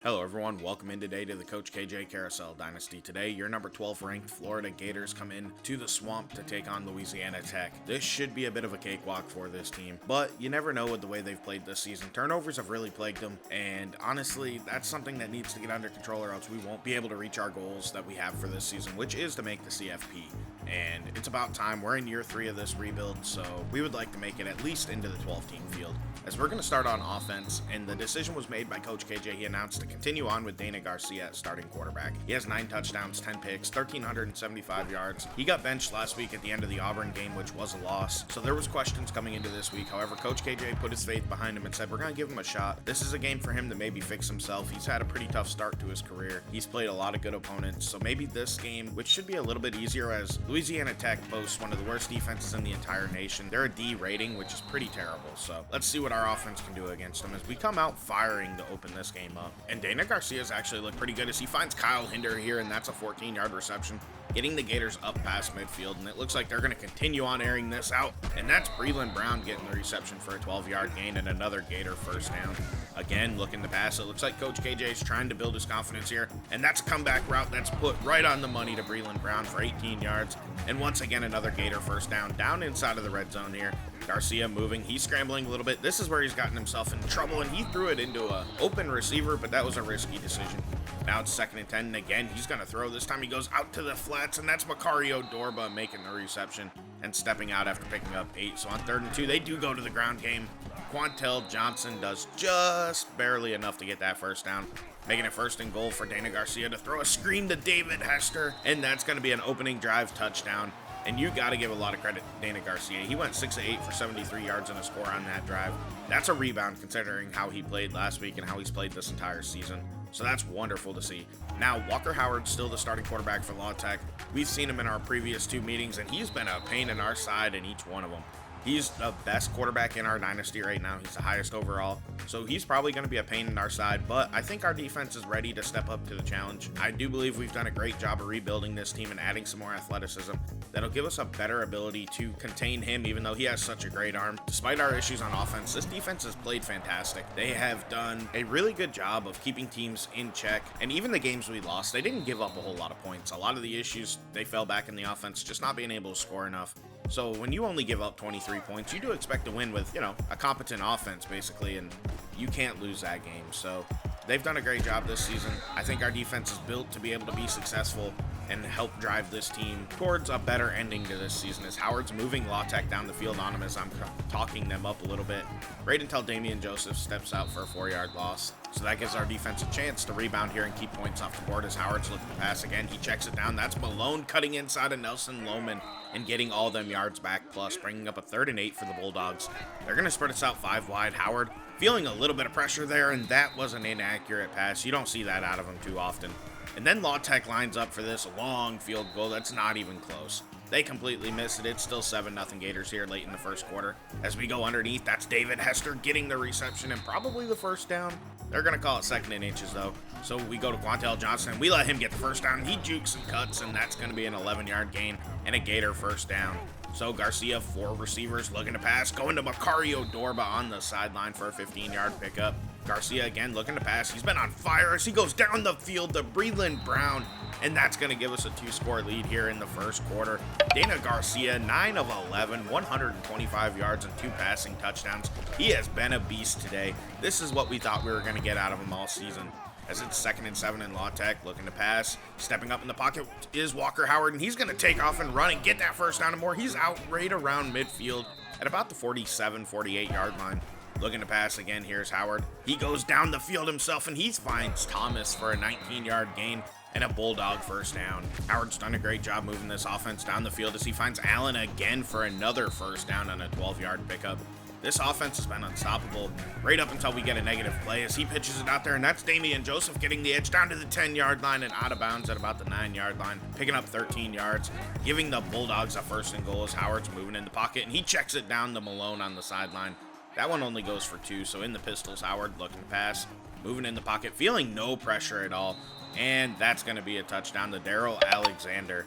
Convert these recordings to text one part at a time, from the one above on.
Hello everyone, welcome in today to the Coach KJ Carousel Dynasty. Today, your number 12 ranked Florida Gators come in to the Swamp to take on Louisiana Tech. This should be a bit of a cakewalk for this team, but you never know with the way they've played this season. Turnovers have really plagued them, and honestly, that's something that needs to get under control or else we won't be able to reach our goals that we have for this season, which is to make the CFP. And it's about time. We're in year 3 of this rebuild, so we would like to make it at least into the 12-team field. As we're going to start on offense, and the decision was made by Coach KJ. He announced to continue on with Dana Garcia at starting quarterback. He has 9 touchdowns, 10 picks, 1,375 yards. He got benched last week at the end of the Auburn game, which was a loss. So there was questions coming into this week. However, Coach KJ put his faith behind him and said, we're going to give him a shot. This is a game for him to maybe fix himself. He's had a pretty tough start to his career. He's played a lot of good opponents. So maybe this game, which should be a little bit easier as Louisiana Tech boasts one of the worst defenses in the entire nation. They're a D rating, which is pretty terrible. So let's see what our offense can do against them as we come out firing to open this game up. And Dana Garcia's actually looked pretty good as he finds Kyle Hinder here, and that's a 14-yard reception, getting the Gators up past midfield, and it looks like they're going to continue on airing this out, and that's Breland Brown getting the reception for a 12-yard gain and another Gator first down. Again, looking to pass, it looks like Coach KJ is trying to build his confidence here, and that's a comeback route that's put right on the money to Breland Brown for 18 yards, and once again another Gator first down inside of the red zone here. Garcia moving, he's scrambling a little bit. This is where he's gotten himself in trouble, and he threw it into a open receiver, but that was a risky decision. Now it's 2nd and 10, and again, he's going to throw. This time he goes out to the flats, and that's Macario Dorba making the reception and stepping out after picking up 8. So on 3rd and 2, they do go to the ground game. Quantel Johnson does just barely enough to get that first down, making it 1st and goal for Dana Garcia to throw a screen to David Hester, and that's going to be an opening drive touchdown. And you got to give a lot of credit to Dana Garcia. He went 6 of 8 for 73 yards and a score on that drive. That's a rebound considering how he played last week and how he's played this entire season. So that's wonderful to see. Now, Walker Howard's still the starting quarterback for La Tech. We've seen him in our previous 2 meetings, and he's been a pain in our side in each one of them. He's the best quarterback in our dynasty right now. He's the highest overall. So he's probably going to be a pain in our side, but I think our defense is ready to step up to the challenge. I do believe we've done a great job of rebuilding this team and adding some more athleticism that'll give us a better ability to contain him, even though he has such a great arm. Despite our issues on offense, this defense has played fantastic. They have done a really good job of keeping teams in check, and even the games we lost, they didn't give up a whole lot of points. A lot of the issues, they fell back in the offense, just not being able to score enough. So when you only give up 23 points, you do expect to win with, a competent offense, basically, and you can't lose that game. So they've done a great job this season. I think our defense is built to be able to be successful and help drive this team towards a better ending to this season as Howard's moving La Tech down the field on him as I'm talking them up a little bit, right until Damian Joseph steps out for a 4-yard loss. So that gives our defense a chance to rebound here and keep points off the board as Howard's looking to pass again. He checks it down. That's Malone cutting inside of Nelson Lohman and getting all them yards back, plus bringing up a 3rd and 8 for the Bulldogs. They're going to spread us out 5 wide. Howard feeling a little bit of pressure there, and that was an inaccurate pass. You don't see that out of him too often. And then La Tech lines up for this long field goal that's not even close. They completely missed it. It's still 7-0 Gators here late in the first quarter. As we go underneath, that's David Hester getting the reception and probably the first down. They're going to call it 2nd and inches, though. So we go to Quantel Johnson, and we let him get the first down. He jukes and cuts, and that's going to be an 11-yard gain and a Gator first down. So Garcia, 4 receivers looking to pass, going to Macario Dorba on the sideline for a 15-yard pickup. Garcia again looking to pass. He's been on fire as he goes down the field to Breland Brown, and that's going to give us a 2-score lead here in the first quarter. Dana Garcia, 9 of 11, 125 yards and 2 passing touchdowns. He has been a beast today. This is what we thought we were going to get out of him all season. As it's 2nd and 7 in La Tech, looking to pass. Stepping up in the pocket is Walker Howard, and he's going to take off and run and get that first down and more. He's out right around midfield at about the 47, 48-yard line. Looking to pass again, here's Howard. He goes down the field himself, and he finds Thomas for a 19-yard gain and a Bulldog first down. Howard's done a great job moving this offense down the field as he finds Allen again for another first down on a 12-yard pickup. This offense has been unstoppable right up until we get a negative play as he pitches it out there, and that's Damian Joseph getting the edge down to the 10-yard line and out of bounds at about the 9-yard line, picking up 13 yards, giving the Bulldogs a 1st and goal as Howard's moving in the pocket, and he checks it down to Malone on the sideline. That one only goes for 2, so in the pistols, Howard looking to pass, moving in the pocket, feeling no pressure at all, and that's going to be a touchdown to Daryl Alexander.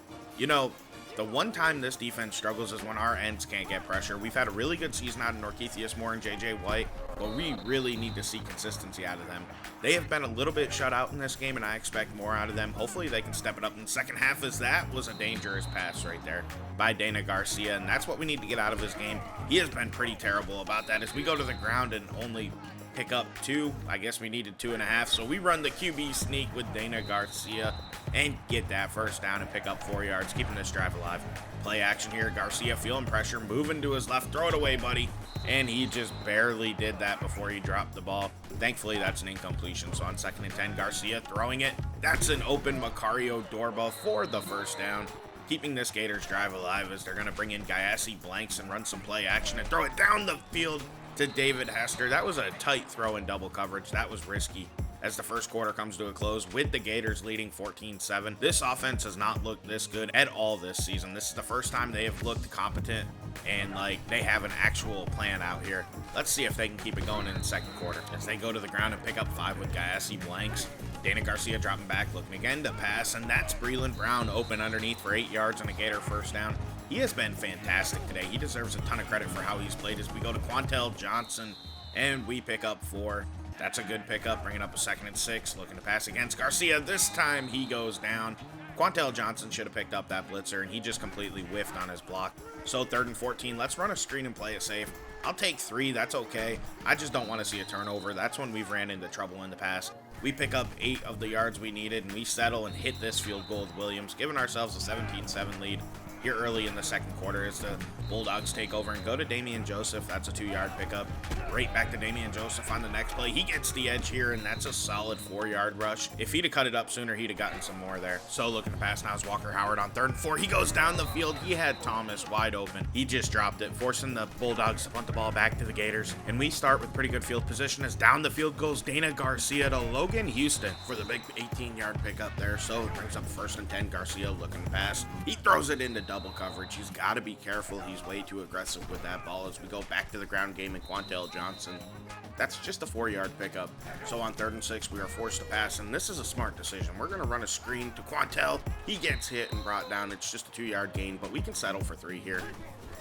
The one time this defense struggles is when our ends can't get pressure. We've had a really good season out of Norkeithius Moore and J.J. White, but we really need to see consistency out of them. They have been a little bit shut out in this game, and I expect more out of them. Hopefully they can step it up in the second half, as that was a dangerous pass right there by Dana Garcia, and that's what we need to get out of this game. He has been pretty terrible about that as we go to the ground and only pick up 2. I guess we needed 2.5, so we run the QB sneak with Dana Garcia and get that first down and pick up 4 yards, keeping this drive alive. Play action here. Garcia feeling pressure, moving to his left. Throw it away, buddy. And he just barely did that before he dropped the ball. Thankfully, that's an incompletion. So on 2nd and 10, Garcia throwing it. That's an open Macario Dorba for the first down. Keeping this Gators drive alive as they're going to bring in Gayassi Blanks and run some play action and throw it down the field to David Hester. That was a tight throw in double coverage. That was risky. As the first quarter comes to a close with the Gators leading 14-7. This offense has not looked this good at all this season. This is the first time they have looked competent and like they have an actual plan out here. Let's see if they can keep it going in the second quarter. As they go to the ground and pick up 5 with Gayassi Blanks. Dana Garcia dropping back, looking again to pass, and that's Breland Brown open underneath for 8 yards and a Gator first down. He has been fantastic today. He deserves a ton of credit for how he's played as we go to Quantel Johnson and we pick up 4. That's a good pickup, bringing up a 2nd and 6, looking to pass against Garcia. This time he goes down. Quantel Johnson should have picked up that blitzer, and he just completely whiffed on his block. So 3rd and 14, let's run a screen and play it safe. I'll take 3, that's okay. I just don't want to see a turnover. That's when we've ran into trouble in the past. We pick up 8 of the yards we needed, and we settle and hit this field goal with Williams, giving ourselves a 17-7 lead here early in the second quarter as the Bulldogs take over and go to Damian Joseph. That's a 2-yard pickup. Right back to Damian Joseph on the next play. He gets the edge here, and that's a solid 4-yard rush. If he'd have cut it up sooner, he'd have gotten some more there. So looking to pass now is Walker Howard on 3rd and 4. He goes down the field. He had Thomas wide open. He just dropped it, forcing the Bulldogs to punt the ball back to the Gators. And we start with pretty good field position as down the field goes Dana Garcia to Logan Houston for the big 18-yard pickup there. So it brings up 1st and 10. Garcia looking to pass. He throws it into double coverage. He's got to be careful. He's way too aggressive with that ball as we go back to the ground game and Quantel Johnson. That's just a 4-yard pickup. So on 3rd and 6, we are forced to pass, and this is a smart decision. We're going to run a screen to Quantel. He gets hit and brought down. It's just a 2-yard gain, but we can settle for 3 here.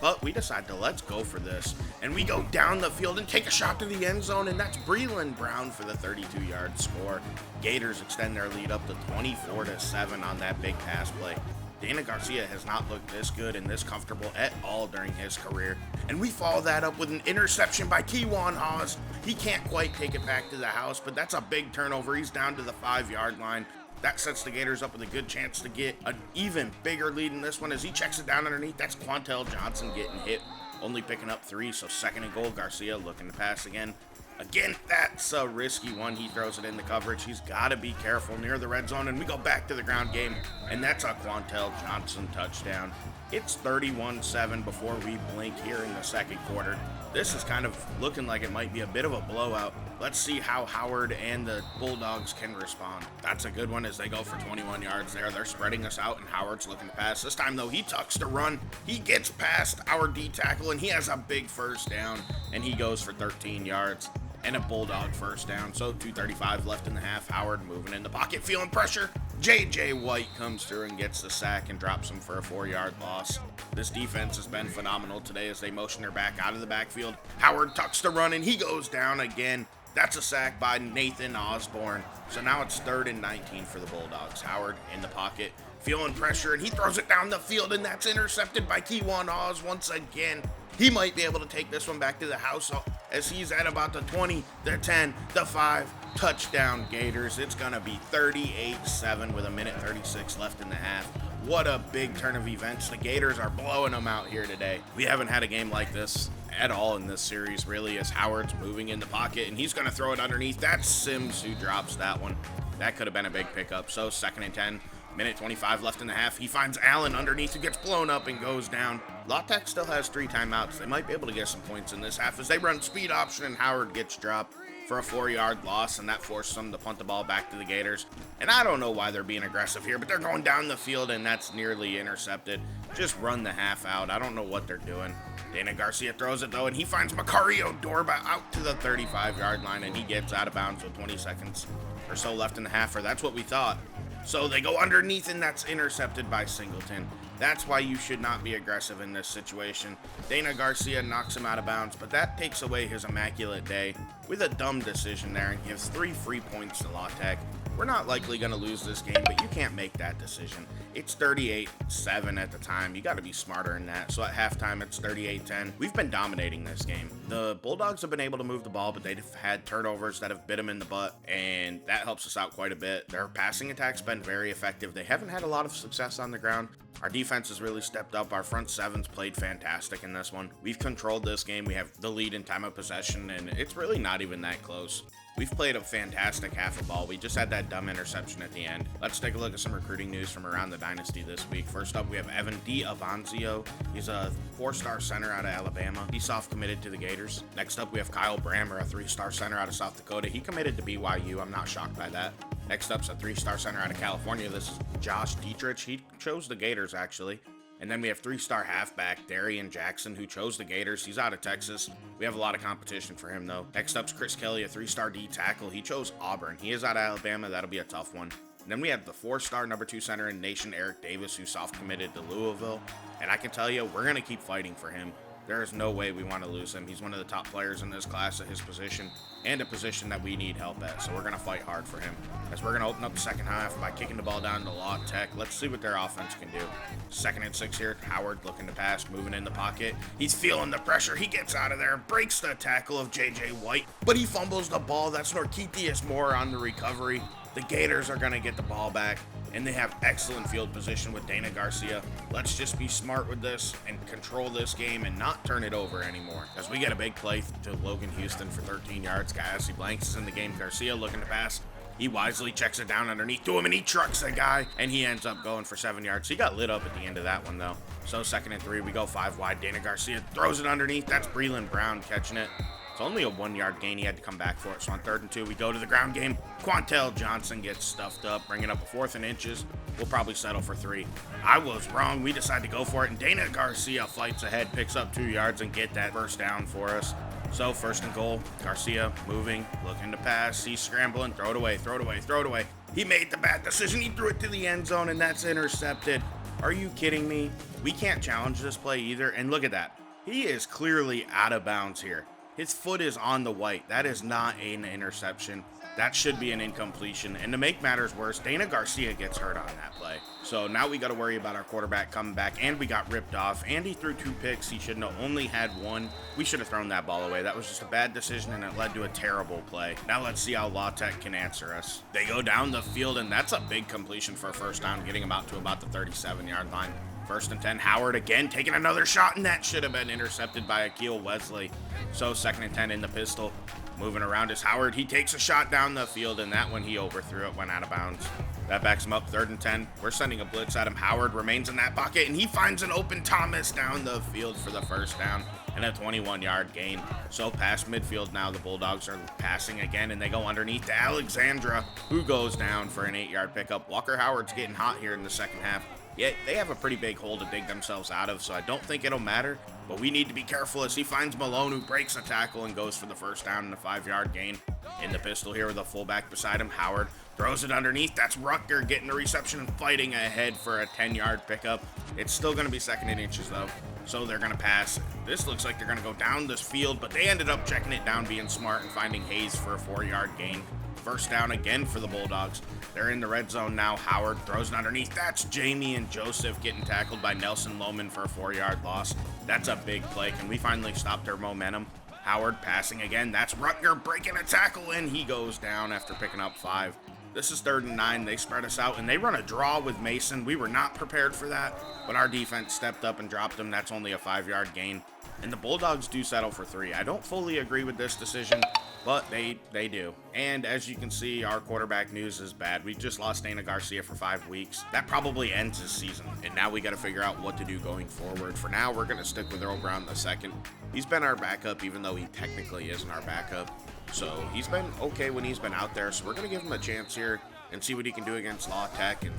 But we decide to let's go for this, and we go down the field and take a shot to the end zone, and that's Breland Brown for the 32-yard score. Gators extend their lead up to 24-7 on that big pass play. Dana Garcia has not looked this good and this comfortable at all during his career. And we follow that up with an interception by Kewan Haas. He can't quite take it back to the house, but that's a big turnover. He's down to the 5-yard line. That sets the Gators up with a good chance to get an even bigger lead in this one as he checks it down underneath. That's Quantel Johnson getting hit, only picking up 3, so 2nd and goal. Garcia looking to pass again. Again, that's a risky one. He throws it in the coverage. He's got to be careful near the red zone, and we go back to the ground game, and that's a Quantel Johnson touchdown. It's 31-7 before we blink here in the second quarter. This is kind of looking like it might be a bit of a blowout. Let's see how Howard and the Bulldogs can respond. That's a good one as they go for 21 yards there. They're spreading us out, and Howard's looking to pass. This time, though, he tucks to run. He gets past our D tackle, and he has a big first down, and he goes for 13 yards. And a Bulldog first down. So 2:35 left in the half. Howard moving in the pocket, feeling pressure. J.J. White comes through and gets the sack and drops him for a 4-yard loss. This defense has been phenomenal today as they motion her back out of the backfield. Howard tucks to run and he goes down again. That's a sack by Nathan Osborne. So now it's 3rd and 19 for the Bulldogs. Howard in the pocket, feeling pressure, and he throws it down the field, and that's intercepted by Kewan Haas once again. He might be able to take this one back to the house as he's at about the 20, the 10, the 5. Touchdown Gators. It's going to be 38-7 with 1:36 left in the half. What a big turn of events. The Gators are blowing them out here today. We haven't had a game like this at all in this series, really, as Howard's moving in the pocket, and he's going to throw it underneath. That's Sims who drops that one. That could have been a big pickup. So 2nd and 10. 1:25 left in the half. He finds Allen underneath, who gets blown up and goes down. La Tech still has 3 timeouts. They might be able to get some points in this half as they run speed option, and Howard gets dropped for a 4-yard loss, and that forces them to punt the ball back to the Gators. And I don't know why they're being aggressive here, but they're going down the field, and that's nearly intercepted. Just run the half out. I don't know what they're doing. Dana Garcia throws it, though, and he finds Macario Dorba out to the 35-yard line, and he gets out of bounds with 20 seconds or so left in the half, or that's what we thought. So they go underneath, and that's intercepted by Singleton. That's why you should not be aggressive in this situation. Dana Garcia knocks him out of bounds, but that takes away his immaculate day with a dumb decision there and gives 3 free points to La Tech. We're not likely going to lose this game, but you can't make that decision. It's 38-7 at the time. You got to be smarter than that. So at halftime, it's 38-10. We've been dominating this game. The Bulldogs have been able to move the ball, but they've had turnovers that have bit them in the butt, and that helps us out quite a bit. Their passing attack's been very effective. They haven't had a lot of success on the ground. Our defense has really stepped up. Our front sevens played fantastic in this one. We've controlled this game. We have the lead in time of possession, and it's really not even that close. We've played a fantastic half of ball. We just had that dumb interception at the end. Let's take a look at some recruiting news from around the dynasty this week. First up, we have Evan D'Avanzio. He's a 4-star center out of Alabama. He's soft committed to the Gators. Next up, we have Kyle Brammer, a 3-star center out of South Dakota. He committed to BYU. I'm not shocked by that. Next up's a 3-star center out of California. This is Josh Dietrich. He chose the Gators, actually. And then we have 3-star halfback Darian Jackson, who chose the Gators. He's out of Texas. We have a lot of competition for him, though. Next up's Chris Kelly, a 3-star D tackle. He chose Auburn. He is out of Alabama. That'll be a tough one. And then we have the 4-star number 2 center in nation, Eric Davis, who soft committed to Louisville. And I can tell you, we're going to keep fighting for him. There is no way we want to lose him. He's one of the top players in this class at his position, and a position that we need help at, so we're going to fight hard for him. As we're going to open up the second half by kicking the ball down to La Tech. Let's see what their offense can do. 2nd and 6 here. Howard looking to pass, moving in the pocket. He's feeling the pressure. He gets out of there, breaks the tackle of J.J. White, but he fumbles the ball. That's Norkeithius Moore on the recovery. The Gators are going to get the ball back, and they have excellent field position with Dana Garcia. Let's just be smart with this and control this game and not turn it over anymore. As we get a big play to Logan Houston for 13 yards. Kayase Blanks is in the game. Garcia looking to pass. He wisely checks it down underneath to him, and he trucks the guy, and he ends up going for 7 yards. He got lit up at the end of that one, though. So 2nd and 3, we go 5 wide. Dana Garcia throws it underneath. That's Breland Brown catching it. It's only a 1-yard gain. He had to come back for it. So on 3rd and 2, we go to the ground game. Quantel Johnson gets stuffed up, bringing up a 4th and inches. We'll probably settle for 3. I was wrong. We decided to go for it, and Dana Garcia fights ahead, picks up 2 yards, and get that first down for us. So 1st and goal. Garcia moving, looking to pass. He's scrambling. Throw it away, throw it away, throw it away. He made the bad decision. He threw it to the end zone, and that's intercepted. Are you kidding me? We can't challenge this play either. And look at that. He is clearly out of bounds here. His foot is on the white. That is not an interception. That should be an incompletion. And to make matters worse, Dana Garcia gets hurt on that play. So now we got to worry about our quarterback coming back, and we got ripped off. And he threw 2 picks. He shouldn't have only had 1. We should have thrown that ball away. That was just a bad decision, and it led to a terrible play. Now let's see how La Tech can answer us. They go down the field, and that's a big completion for a first down, getting him out to about the 37-yard line. 1st and 10, Howard again taking another shot, and that should have been intercepted by Akeel Wesley. So 2nd and 10 in the pistol. Moving around is Howard. He takes a shot down the field, and that one he overthrew it, went out of bounds. That backs him up. 3rd and 10. We're sending a blitz at him. Howard remains in that pocket, and he finds an open Thomas down the field for the first down and a 21-yard gain. So past midfield now, the Bulldogs are passing again, and they go underneath to Alexandra, who goes down for an 8-yard pickup. Walker Howard's getting hot here in the second half. Yeah, they have a pretty big hole to dig themselves out of, so I don't think it'll matter. But we need to be careful as he finds Malone, who breaks a tackle and goes for the first down and a 5-yard gain. In the pistol here with a fullback beside him, Howard throws it underneath. That's Rutger getting the reception and fighting ahead for a 10-yard pickup. It's still going to be 2nd and inches, though. So they're going to pass. This looks like they're going to go down this field, but they ended up checking it down, being smart, and finding Hayes for a 4-yard gain. First down again for the Bulldogs. They're in the red zone now. Howard throws it underneath. That's Jamie and Joseph getting tackled by Nelson Lohman for a 4-yard loss. That's a big play. Can we finally stop their momentum? Howard passing again. That's Rutger breaking a tackle, and he goes down after picking up 5. This is 3rd and 9. They spread us out, and they run a draw with Mason. We were not prepared for that, but our defense stepped up and dropped him. That's only a 5-yard gain. And the Bulldogs do settle for 3. I don't fully agree with this decision, but they do. And as you can see, our quarterback news is bad. We just lost Dana Garcia for 5 weeks. That probably ends his season. And now we got to figure out what to do going forward. For now, we're going to stick with Earl Brown II. He's been our backup, even though he technically isn't our backup. So he's been okay when he's been out there. So we're going to give him a chance here. and see what he can do against La Tech, and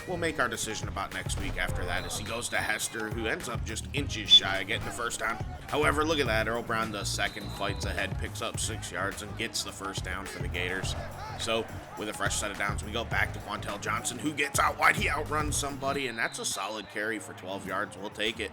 we'll make our decision about next week after that as he goes to Hester, who ends up just inches shy of getting the first down. However, look at that, Earl Brown the second fights ahead, picks up 6 yards, and gets the first down for the Gators. So, with a fresh set of downs, we go back to Quantel Johnson, who gets out wide. He outruns somebody, and that's a solid carry for 12 yards. We'll take it.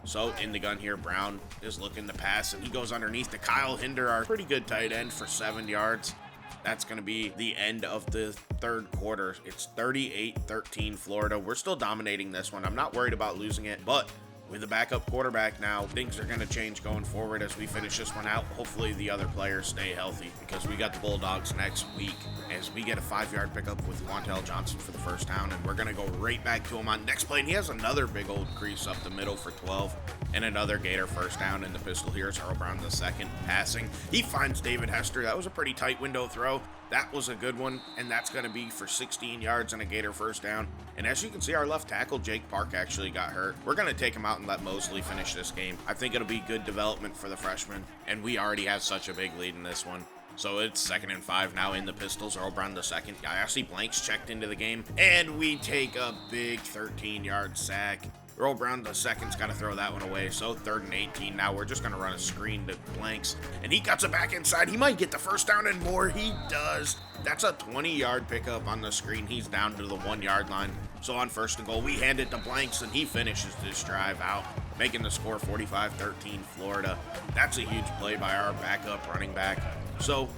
So, in the gun here, Brown is looking to pass, and he goes underneath to Kyle Hinder, our pretty good tight end, for 7 yards. That's going to be the end of the third quarter. It's 38-13 Florida. We're still dominating this one. I'm not worried about losing it, but with a backup quarterback now, things are going to change going forward as we finish this one out. Hopefully the other players stay healthy, because we got the Bulldogs next week as we get a 5-yard pickup with Quantel Johnson for the first down, and we're going to go right back to him on next play, and he has another big old crease up the middle for 12, and another Gator first down in the pistol. Here's Earl Brown the second passing. He finds David Hester. That was a pretty tight window throw. That was a good one, and that's going to be for 16 yards and a Gator first down. And as you can see, our left tackle, Jake Park, actually got hurt. We're going to take him out and let Mosley finish this game. I think it'll be good development for the freshman, and we already have such a big lead in this one. So it's 2nd and 5 now in the Pistols. Earl Brown the second. Gayassi Blanks checked into the game, and we take a big 13-yard sack. Earl Brown the second's got to throw that one away. So 3rd and 18 now. We're just going to run a screen to Blanks, and he cuts it back inside. He might get the first down and more. He does. That's a 20-yard pickup on the screen. He's down to the 1-yard line. So on 1st and goal, we hand it to Blanks, and he finishes this drive out, making the score 45-13 Florida. That's a huge play by our backup running back. So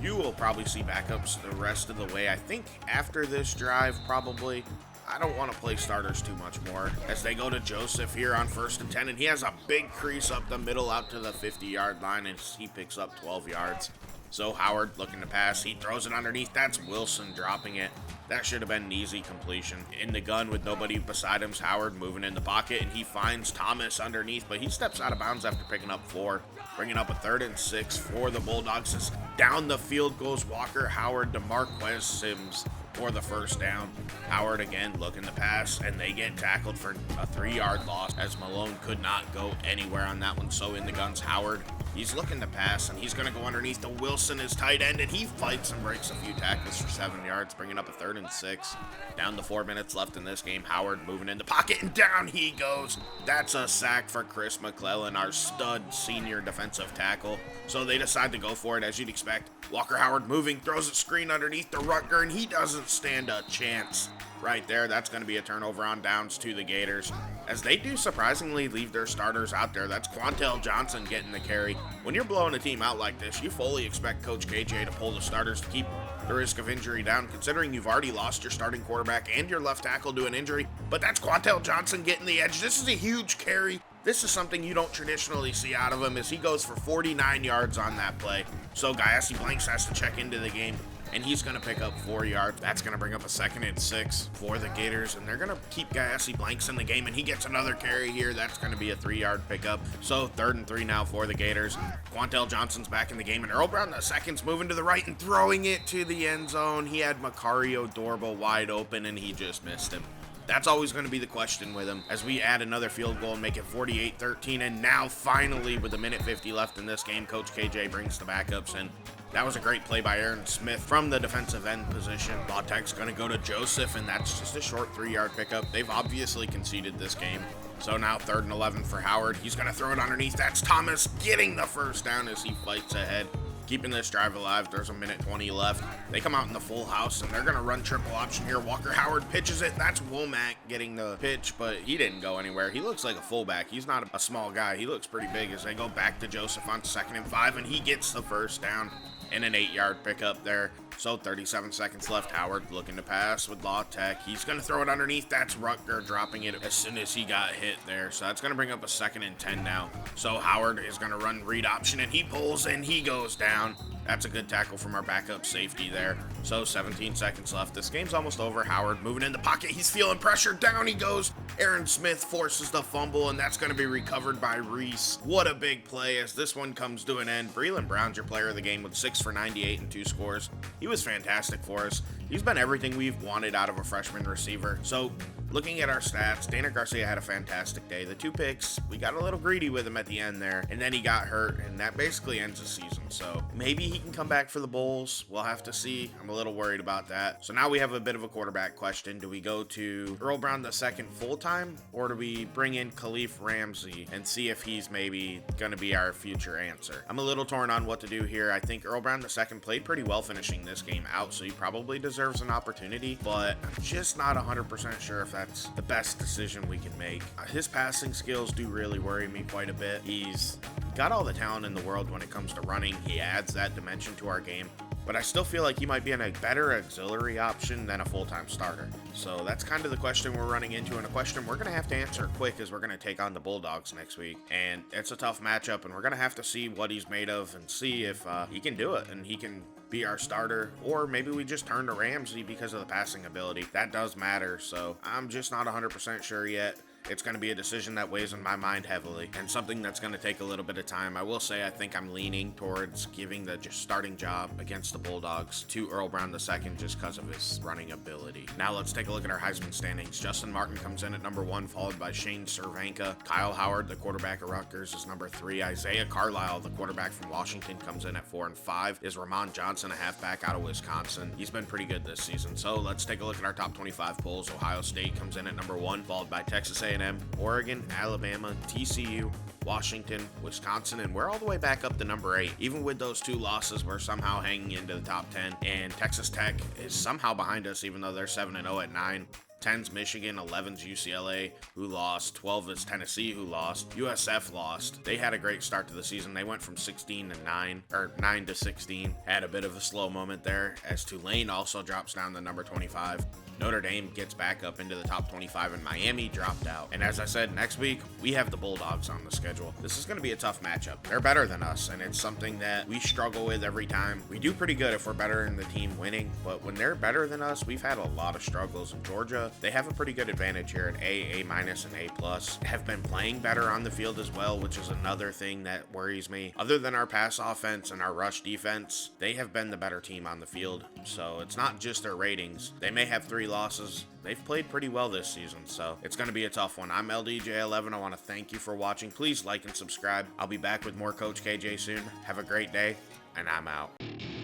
you will probably see backups the rest of the way. I think after this drive, probably. I don't want to play starters too much more as they go to Joseph here on 1st and 10, and he has a big crease up the middle out to the 50-yard line, and he picks up 12 yards. So Howard looking to pass. He throws it underneath. That's Wilson dropping it. That should have been an easy completion. In the gun with nobody beside him, Howard moving in the pocket, and he finds Thomas underneath, but he steps out of bounds after picking up 4. Bringing up a 3rd and 6 for the Bulldogs. As down the field goes Walker Howard to Marquez Sims for the first down. Howard again looking to pass, and they get tackled for a 3-yard loss as Malone could not go anywhere on that one. So in the guns, Howard, he's looking to pass, and he's going to go underneath to Wilson, his tight end, and he fights and breaks a few tackles for 7 yards, bringing up a 3rd and 6. Down to 4 minutes left in this game. Howard moving in the pocket, and down he goes. That's a sack for Chris McClellan, our stud senior defensive tackle. So they decide to go for it, as you'd expect. Walker Howard moving, throws a screen underneath to Rutger, and he doesn't stand a chance. Right there, that's going to be a turnover on downs to the Gators, as they do surprisingly leave their starters out there. That's Quantel Johnson getting the carry. When you're blowing a team out like this, you fully expect Coach KJ to pull the starters to keep the risk of injury down, considering you've already lost your starting quarterback and your left tackle to an injury. But that's Quantel Johnson getting the edge. This is a huge carry. This is something you don't traditionally see out of him, as he goes for 49 yards on that play. So Gayassi Blanks has to check into the game, and he's going to pick up 4 yards. That's going to bring up a 2nd and 6 for the Gators, and they're going to keep Gayassi Blanks in the game, and he gets another carry here. That's going to be a 3-yard pickup. So 3rd and 3 now for the Gators. Quantel Johnson's back in the game, and Earl Brown the second's moving to the right and throwing it to the end zone. He had Macario Dorba wide open, and he just missed him. That's always going to be the question with him, as we add another field goal and make it 48-13, and now finally, with a minute 50 left in this game, Coach KJ brings the backups in. That was a great play by Aaron Smith from the defensive end position. La Tech's going to go to Joseph, and that's just a short 3-yard pickup. They've obviously conceded this game. So now 3rd and 11 for Howard. He's going to throw it underneath. That's Thomas getting the first down as he fights ahead, keeping this drive alive. There's a minute 20 left. They come out in the full house, and they're going to run triple option here. Walker Howard pitches it. That's Womack getting the pitch, but he didn't go anywhere. He looks like a fullback. He's not a small guy. He looks pretty big as they go back to Joseph on 2nd and 5, and he gets the first down and an 8-yard pickup there. So 37 seconds left. Howard looking to pass with La Tech. He's going to throw it underneath. That's Rutger dropping it as soon as he got hit there. So that's going to bring up a 2nd and 10 now. So Howard is going to run read option, and he pulls and he goes down. That's a good tackle from our backup safety there. So 17 seconds left. This game's almost over. Howard moving in the pocket. He's feeling pressure. Down he goes. Aaron Smith forces the fumble, and that's going to be recovered by Reese. What a big play as this one comes to an end. Breland Brown's your player of the game with 6 for 98 and 2 scores. He was fantastic for us. He's been everything we've wanted out of a freshman receiver. So looking at our stats, Daniel Garcia had a fantastic day. The 2 picks, we got a little greedy with him at the end there, and then he got hurt, and that basically ends the season. So maybe he can come back for the Bulls. We'll have to see. I'm a little worried about that. So now we have a bit of a quarterback question. Do we go to Earl Brown II full-time, or do we bring in Khalif Ramsey and see if he's maybe going to be our future answer? I'm a little torn on what to do here. I think Earl Brown II played pretty well finishing this game out, so he probably deserves an opportunity, but I'm just not 100% sure if that's the best decision we can make. His passing skills do really worry me quite a bit. He's got all the talent in the world when it comes to running. He adds that dimension to our game, but I still feel like he might be a better auxiliary option than a full-time starter. So that's kind of the question we're running into, and a question we're going to have to answer quick as we're going to take on the Bulldogs next week. And it's a tough matchup, and we're going to have to see what he's made of and see if he can do it and he can be our starter, or maybe we just turn to Ramsey because of the passing ability. That does matter, so I'm just not 100% sure yet. It's going to be a decision that weighs in my mind heavily, and something that's going to take a little bit of time. I will say I think I'm leaning towards giving the starting job against the Bulldogs to Earl Brown II just because of his running ability. Now let's take a look at our Heisman standings. Justin Martin comes in at number 1, followed by Shane Cervenka. Kyle Howard, the quarterback of Rutgers, is number 3. Isaiah Carlisle, the quarterback from Washington, comes in at 4, and 5 is Ramon Johnson, a halfback out of Wisconsin. He's been pretty good this season. So let's take a look at our top 25 polls. Ohio State comes in at number 1, followed by Texas A&M, Oregon, Alabama, TCU, Washington, Wisconsin, and we're all the way back up to number 8. Even with those 2 losses, we're somehow hanging into the top 10, and Texas Tech is somehow behind us, even though they're 7-0 at 9. 10's Michigan, 11's UCLA, who lost. 12 is Tennessee, who lost. USF lost. They had a great start to the season. They went from 9 to 16. Had a bit of a slow moment there, as Tulane also drops down to number 25. Notre Dame gets back up into the top 25, and Miami dropped out. And as I said, next week, we have the Bulldogs on the schedule. This is going to be a tough matchup. They're better than us, and it's something that we struggle with every time. We do pretty good if we're better than the team winning, but when they're better than us, we've had a lot of struggles. In Georgia, they have a pretty good advantage here at A-, and A+. Have been playing better on the field as well, which is another thing that worries me. Other than our pass offense and our rush defense, they have been the better team on the field. So it's not just their ratings. They may have 3 losses. They've played pretty well this season, so it's going to be a tough one. I'm LDJ11. I want to thank you for watching. Please like and subscribe. I'll be back with more Coach KJ soon. Have a great day, and I'm out.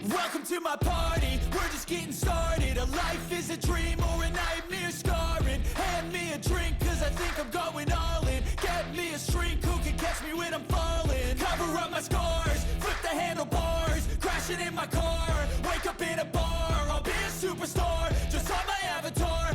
Welcome to my party. We're just getting started. A life is a dream.